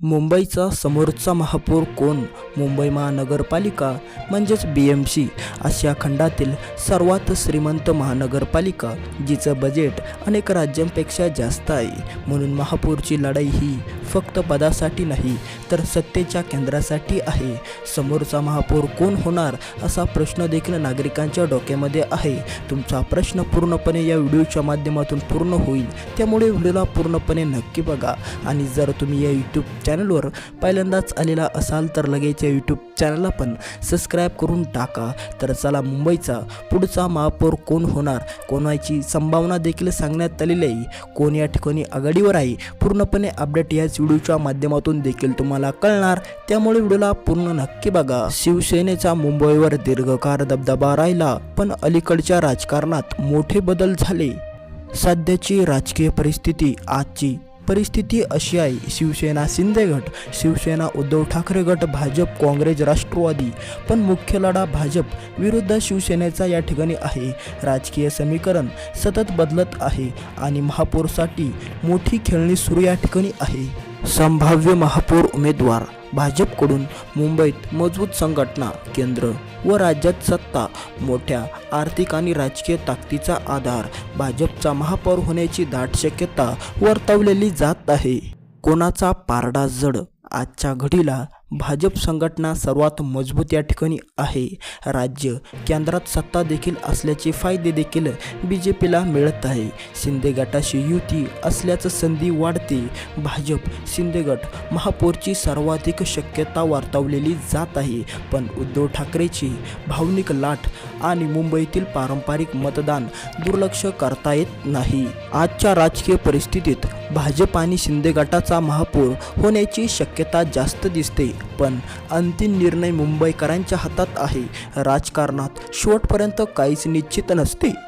मुंबईचा समोरचा महापौर कोण? मुंबई महानगरपालिका म्हणजेच BMC आशिया खंडातील सर्वात श्रीमंत महानगरपालिका, जिचं बजेट अनेक राज्यांपेक्षा जास्त आहे. म्हणून महापौरची लढाई ही फक्त पदासाठी नाही तर सत्तेच्या केंद्रासाठी आहे. समोरचा महापौर कोण होणार असा प्रश्न देखील नागरिकांच्या डोक्यामध्ये आहे. तुमचा प्रश्न पूर्णपणे या व्हिडिओच्या माध्यमातून पूर्ण होईल, त्यामुळे व्हिडिओला पूर्णपणे नक्की बघा. आणि जर तुम्ही या यूट्यूब चॅनलवर पहिल्यांदाच आलेला असाल तर लगेच या यूट्यूब चॅनलला पण सबस्क्राईब करून टाका. तर चला, मुंबईचा पुढचा महापौर कोण होणार, कोणाची संभावना देखील सांगण्यात आलेली आहे, कोण या ठिकाणी आघाडीवर आहे, पूर्णपणे अपडेट याच व्हिडिओच्या माध्यमातून देखील तुम्हाला कळणार, त्यामुळे व्हिडिओला पूर्ण नक्की बघा. शिवसेनेचा मुंबईवर दीर्घकाळ दबदबा राहिला, पण अलीकडच्या राजकारणात मोठे बदल झाले. सध्याची राजकीय परिस्थिती, आजची परिस्थिती अशी आहे: शिवसेना शिंदे गट, शिवसेना उद्धव ठाकरे गट, भाजप, काँग्रेस, राष्ट्रवादी. पण मुख्य लढा भाजप विरुद्ध शिवसेनेचा या ठिकाणी आहे. राजकीय समीकरण सतत बदलत आहे आणि महापौरसाठी मोठी खेळणी सुरू या ठिकाणी आहे. संभाव्य महापौर उमेदवार: भाजपकडून मुंबईत मजबूत संघटना केंद्र व राज्यात सत्ता, मोठ्या आर्थिक आणि राजकीय ताकदीचा आधार. भाजपचा महापौर होण्याची दाट शक्यता वर्तवलेली जात आहे. कोणाचा पारडा जड? आजच्या घडीला भाजप संघटना सर्वात मजबूत या ठिकाणी आहे. राज्य केंद्रात सत्ता देखील असल्याचे फायदे देखील BJPला मिळत आहे. शिंदे गटाशी युती असल्याचं संधी वाढते. भाजप शिंदे गट महापौरची सर्वाधिक शक्यता वर्तवलेली जात आहे. पण उद्धव ठाकरेची भावनिक लाट आणि मुंबईतील पारंपरिक मतदान दुर्लक्ष करता येत नाही. आजच्या राजकीय परिस्थितीत भाजप आणि शिंदे गटाचा महापौर होण्याची शक्यता जास्त दिसते, पण अंतिम निर्णय मुंबईकरांच्या हातात आहे. राजकारणात शेवटपर्यंत काहीच निश्चित नसते.